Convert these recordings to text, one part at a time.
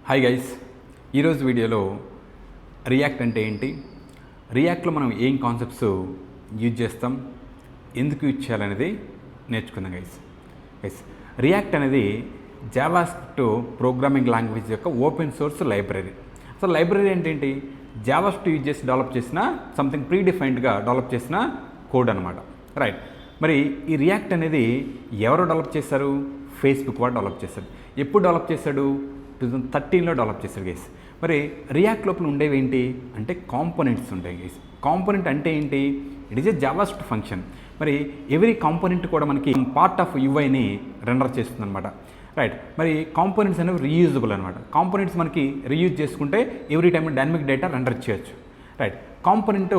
Hi guys, ఈరోజు వీడియోలో react అంటే ఏంటి, రియాక్ట్లో మనం ఏం కాన్సెప్ట్స్ యూజ్ చేస్తాం, ఎందుకు యూజ్ చేయాలనేది నేర్చుకుందాం గైస్. రియాక్ట్ అనేది జావాస్క్రిప్ట్ ప్రోగ్రామింగ్ లాంగ్వేజ్ యొక్క ఓపెన్ సోర్స్ లైబ్రరీ. అసలు లైబ్రరీ అంటే ఏంటి? జావాస్క్రిప్ట్ యూజ్ చేసి డెవలప్ చేసిన సంథింగ్ ప్రీ డిఫైన్డ్గా డెవలప్ చేసిన కోడ్ అనమాట. రైట్. మరి ఈ రియాక్ట్ అనేది ఎవరు డెవలప్ చేశారు? ఫేస్బుక్ వాడు డెవలప్ చేశాడు. ఎప్పుడు డెవలప్ చేశాడు? 2013లో డెవలప్ చేశాడు గైస్. మరి రియాక్ట్ లోపల ఉండేవి ఏంటి అంటే కాంపోనెంట్స్ ఉంటాయి గైస్. కాంపోనెంట్ అంటే ఏంటి? It is a JavaScript function. మరి ఎవ్రీ కాంపోనెంట్ కూడా మనకి పార్ట్ ఆఫ్ యూఐని రెండర్ చేస్తుంది అనమాట. రైట్. మరి కాంపోనెంట్స్ అనేవి రీయూజబుల్ అనమాట. కాంపోనెంట్స్ మనకి రీయూజ్ చేసుకుంటే every time dynamic data render చేయొచ్చు. రైట్. కాంపోనెంట్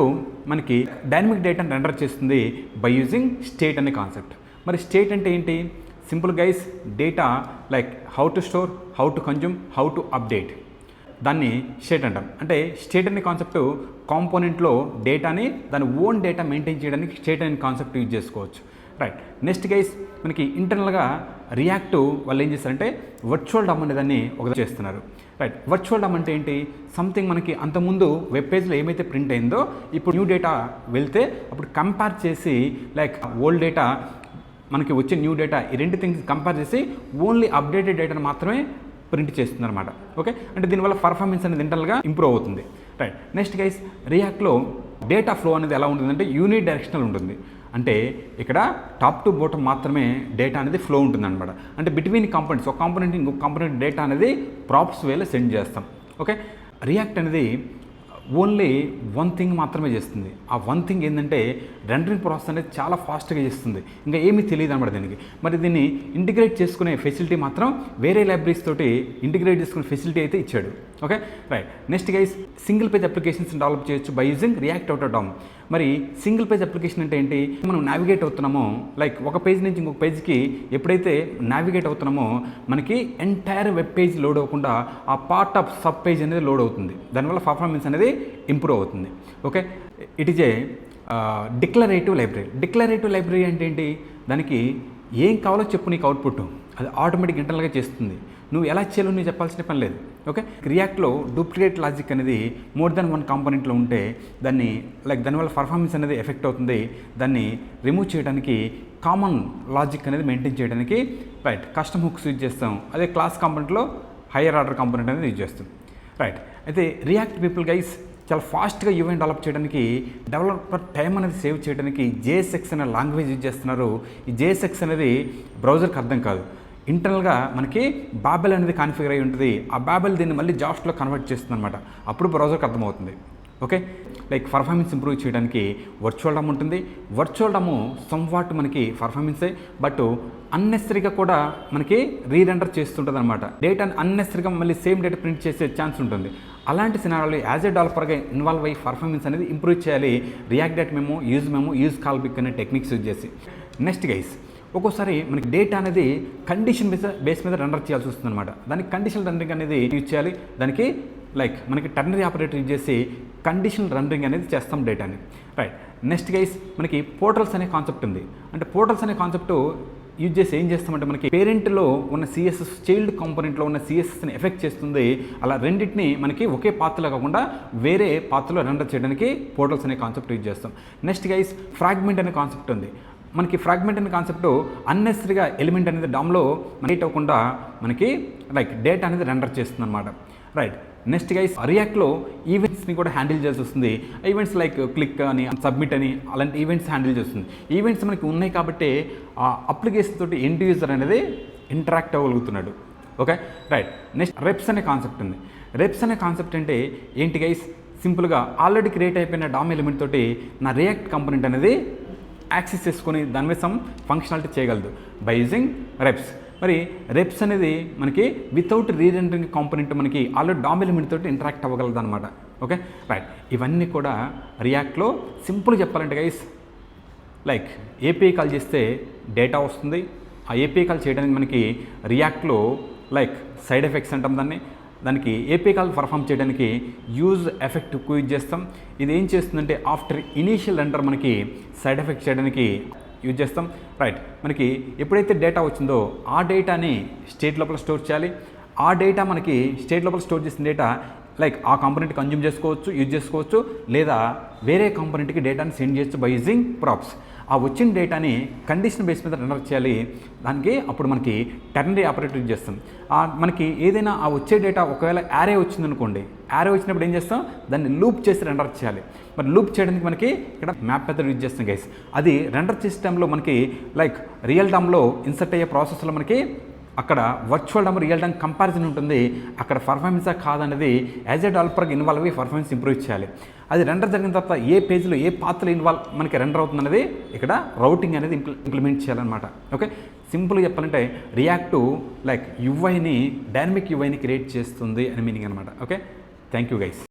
మనకి డైనమిక్ డేటాను రెండర్ చేస్తుంది బై యూజింగ్ స్టేట్ అనే కాన్సెప్ట్. మరి స్టేట్ అంటే ఏంటి? Simple guys, data like how to store, how to consume, how to update, దాన్ని స్టేట్ అంటాం. అంటే స్టేట్ అనే కాన్సెప్ట్ కాంపోనెంట్లో డేటాని దాని ఓన్ డేటా మెయింటైన్ చేయడానికి స్టేట్ అనే కాన్సెప్ట్ యూజ్ చేసుకోవచ్చు. రైట్. నెక్స్ట్ గైస్, మనకి ఇంటర్నల్గా రియాక్ట్ వాళ్ళు ఏం చేస్తారంటే వర్చువల్ డమ్ అనే దాన్ని ఒక చేస్తున్నారు. రైట్. వర్చువల్ డమ్ అంటే ఏంటి? సంథింగ్ మనకి అంతకుముందు వెబ్ పేజ్లో ఏమైతే ప్రింట్ అయిందో ఇప్పుడు న్యూ డేటా వెళ్తే అప్పుడు కంపేర్ చేసి లైక్ ఓల్డ్ డేటా మనకి వచ్చే న్యూ డేటా ఈ రెండు థింగ్స్ కంపేర్ చేసి ఓన్లీ అప్డేటెడ్ డేటాను మాత్రమే ప్రింట్ చేస్తుంది అనమాట. ఓకే. అంటే దీనివల్ల పర్ఫార్మెన్స్ అనేది ఇంటర్నల్గా ఇంప్రూవ్ అవుతుంది. రైట్. నెక్స్ట్ గైస్, రియాక్ట్లో డేటా ఫ్లో అనేది ఎలా ఉంటుందంటే యూని డైరెక్షనల్ ఉంటుంది. అంటే ఇక్కడ టాప్ టు బాటమ్ మాత్రమే డేటా అనేది ఫ్లో ఉంటుంది అనమాట. అంటే బిట్వీన్ కాంపోనెంట్స్, ఒక కాంపోనెంట్ ఇంకొక కాంపోనెంట్ డేటా అనేది ప్రాప్స్ వేలో సెండ్ చేస్తాం. ఓకే. రియాక్ట్ అనేది ఓన్లీ వన్ థింగ్ మాత్రమే చేస్తుంది. ఆ వన్ థింగ్ ఏంటంటే రెండరింగ్ ప్రాసెస్ అనేది చాలా ఫాస్ట్గా చేస్తుంది. ఇంకా ఏమీ తెలియదు అనమాట దీనికి. మరి దీన్ని ఇంటిగ్రేట్ చేసుకునే ఫెసిలిటీ మాత్రం వేరే లైబ్రరీస్ తోటి ఇంటిగ్రేట్ చేసుకునే ఫెసిలిటీ అయితే ఇచ్చాడు. Okay. Right. Next guys, single page applications develop చేయొచ్చు బై యూజింగ్ రియాక్ట్ అవుట్ డమ్. మరి సింగిల్ పేజ్ అప్లికేషన్ అంటే ఏంటి? మనం నావిగేట్ అవుతున్నామో లైక్ ఒక పేజ్ నుంచి ఇంకొక పేజ్కి ఎప్పుడైతే నావిగేట్ అవుతున్నామో మనకి ఎంటైర్ వెబ్ పేజ్ లోడ్ అవ్వకుండా ఆ పార్ట్ ఆఫ్ సబ్ పేజ్ అనేది లోడ్ అవుతుంది. దానివల్ల పర్ఫార్మెన్స్ అనేది ఇంప్రూవ్ అవుతుంది. Okay. It is a declarative library. Declarative library అంటే ఏంటి? దానికి ఏం కావాలో చెప్పు, నీకు అవుట్పుట్ అది ఆటోమేటిక్ ఇంటర్నల్గా చేస్తుంది. నువ్వు ఎలా చేయాలో నువ్వు చెప్పాల్సిన పని లేదు. ఓకే. రియాక్ట్లో డూప్లికేట్ లాజిక్ అనేది మోర్ దెన్ వన్ కాంపోనెంట్లో ఉంటే దానివల్ల పర్ఫార్మెన్స్ అనేది ఎఫెక్ట్ అవుతుంది. దాన్ని రిమూవ్ చేయడానికి కామన్ లాజిక్ అనేది మెయింటైన్ చేయడానికి రైట్ కస్టమ్ హుక్స్ యూజ్ చేస్తాం. అదే క్లాస్ కాంపోనెంట్లో హయ్యర్ ఆర్డర్ కాంపోనెంట్ అనేది యూజ్ చేస్తాం. రైట్. అయితే రియాక్ట్ పీపుల్ గైస్ చాలా ఫాస్ట్గా యూఐని డెవలప్ చేయడానికి, డెవలపర్ టైం అనేది సేవ్ చేయడానికి JSX అనే లాంగ్వేజ్ యూజ్ చేస్తున్నారు. ఈ JSX అనేది బ్రౌజర్కి అర్థం కాదు. ఇంటర్నల్గా మనకి బాబెల్ అనేది కాన్ఫిగర్ అయి ఉంటుంది. ఆ బాబెల్ దీన్ని మళ్ళీ జావాలో కన్వర్ట్ చేస్తుంది అనమాట. అప్పుడు బ్రౌజర్కి అర్థమవుతుంది. ఓకే. లైక్ పర్ఫార్మెన్స్ ఇంప్రూవ్ చేయడానికి వర్చువల్ డమ్ ఉంటుంది. వర్చువల్ డమ్ సమ్వాట్ మనకి పర్ఫార్మెన్సే, బట్ అన్నెసరీగా కూడా మనకి రీరెండర్ చేస్తుంటుంది అనమాట. డేటాని అన్నెసరీగా మళ్ళీ సేమ్ డేటా ప్రింట్ చేసే ఛాన్స్ ఉంటుంది. అలాంటి సినారియోలో యాజ్ ఏ డెవలపర్గా ఇన్వాల్వ్ అయ్యి పర్ఫార్మెన్స్ అనేది ఇంప్రూవ్ చేయాలి రియాక్ట్ డేట్ మేము యూజ్ కాల్ బిక్ అనే టెక్నిక్స్ యూజ్ చేసి. నెక్స్ట్ గైస్, ఒక్కోసారి మనకి డేటా అనేది కండిషన్ బేస్ మీద రెండర్ చేయాల్సి వస్తుంది అనమాట. దానికి కండిషన్ రెండరింగ్ అనేది యూజ్ చేయాలి. దానికి లైక్ మనకి టర్నరీ ఆపరేటర్ యూజ్ చేసి కండిషన్ రెండరింగ్ అనేది చేస్తాం డేటాని. రైట్. నెక్స్ట్ గైస్, మనకి పోర్టల్స్ అనే కాన్సెప్ట్ ఉంది. అంటే పోర్టల్స్ అనే కాన్సెప్ట్ యూజ్ చేసి ఏం చేస్తామంటే మనకి పేరెంట్లో ఉన్న CSS చైల్డ్ కాంపోనెంట్లో ఉన్న CSSని ఎఫెక్ట్ చేస్తుంది. అలా రెండింటిని మనకి ఒకే పాత్రలో కాకుండా వేరే పాత్రలో రెండర్ చేయడానికి పోర్టల్స్ అనే కాన్సెప్ట్ యూజ్ చేస్తాం. నెక్స్ట్ గైస్, ఫ్రాగ్మెంట్ అనే కాన్సెప్ట్ ఉంది. మనకి ఫ్రాగ్మెంట్ అనే కాన్సెప్ట్ అన్నెసరీగా ఎలిమెంట్ అనేది డమ్లో మనకి అవ్వకుండా మనకి లైక్ డేటా అనేది రెండర్ చేస్తుంది అనమాట. రైట్. నెక్స్ట్ గైస్, రియాక్ట్లో ఈవెంట్స్ని కూడా హ్యాండిల్ చేయాల్సి వస్తుంది. ఈవెంట్స్ లైక్ క్లిక్ అని, సబ్మిట్ అని అలాంటి ఈవెంట్స్ హ్యాండిల్ చేస్తుంది. ఈవెంట్స్ మనకి ఉన్నాయి కాబట్టి ఆ అప్లికేషన్ తోటి ఎండ్ యూజర్ అనేది ఇంటరాక్ట్ అవ్వగలుగుతున్నాడు. ఓకే. రైట్. నెక్స్ట్ రెప్స్ అనే కాన్సెప్ట్ ఉంది. రెప్స్ అనే కాన్సెప్ట్ అంటే ఏంటి గైస్? సింపుల్గా ఆల్రెడీ క్రియేట్ అయిపోయిన డామ్ ఎలిమెంట్ తోటి నా రియాక్ట్ కాంపోనెంట్ అనేది యాక్సెస్ చేసుకొని దాని మీద సమ్ ఫంక్షనాలిటీ చేయగలదు బై యూజింగ్ రెప్స్. మరి రెప్స్ అనేది మనకి వితౌట్ రీరెండరింగ్ కాంపోనెంట్ మనకి ఆల్రెడీ డామ్ ఎలిమెంట్ తోటి ఇంటరాక్ట్ అవ్వగలదు అనమాట. ఓకే. రైట్. ఇవన్నీ కూడా రియాక్ట్లో సింపుల్గా చెప్పాలంటే గైస్ లైక్ API కాల్ చేస్తే డేటా వస్తుంది. ఆ API కాల్ చేయడానికి మనకి రియాక్ట్లో లైక్ సైడ్ ఎఫెక్ట్స్ అంటాం దానికి API కాల్ పర్ఫామ్ చేయడానికి యూజ్ ఎఫెక్ట్ యూజ్ చేస్తాం. ఇది ఏం చేస్తుందంటే ఆఫ్టర్ ఇనీషియల్ రెండర్ మనకి సైడ్ ఎఫెక్ట్ చేయడానికి యూజ్ చేస్తాం. రైట్. మనకి ఎప్పుడైతే డేటా వచ్చిందో ఆ డేటాని స్టేట్ లోపల స్టోర్ చేయాలి. ఆ డేటా మనకి స్టేట్ లోపల స్టోర్ చేసిన డేటా లైక్ ఆ కాంపోనెంట్ కన్జ్యూమ్ చేసుకోవచ్చు, యూజ్ చేసుకోవచ్చు, లేదా వేరే కాంపోనెంట్కి డేటాని సెండ్ చేయొచ్చు బై యూజింగ్ ప్రాప్స్. ఆ వచ్చిన డేటాని కండిషన్ బేస్ మీద రెండర్ చేయాలి. దానికి అప్పుడు మనకి టెర్నరీ ఆపరేటర్ యూజ్ చేస్తాం. మనకి ఏదైనా ఆ వచ్చే డేటా ఒకవేళ యారే వచ్చిందనుకోండి, యారే వచ్చినప్పుడు ఏం చేస్తాం, దాన్ని లూప్ చేసి రెండర్ చేయాలి. మరి లూప్ చేయడానికి మనకి ఇక్కడ మ్యాప్ మెథడ్ యూజ్ చేస్తాం గైస్. అది రెండర్ సిస్టంలో మనకి లైక్ రియల్ టైమ్లో ఇన్సర్ట్ అయ్యే ప్రాసెస్లో మనకి అక్కడ virtual time real time comparison ఉంటుంది. అక్కడ పర్ఫార్మెన్సా కాదనేది యాజ్ ఏ డెవలపర్కి ఇన్వాల్వ్ అయ్యి పర్ఫార్మెన్స్ ఇంప్రూవ్ చేయాలి. అది రెండర్ జరిగిన తర్వాత ఏ పేజ్లో ఏ పాత్రలో మనకి రెండర్ అవుతుంది అనేది ఇక్కడ రౌటింగ్ అనేది ఇంప్లిమెంట్ చేయాలన్నమాట. ఓకే, సింపుల్గా చెప్పాలంటే రియాక్ట్ లైక్ యూఐని డైనమిక్ యూఐని క్రియేట్ చేస్తుంది అని మీనింగ్ అనమాట. Okay, thank you guys.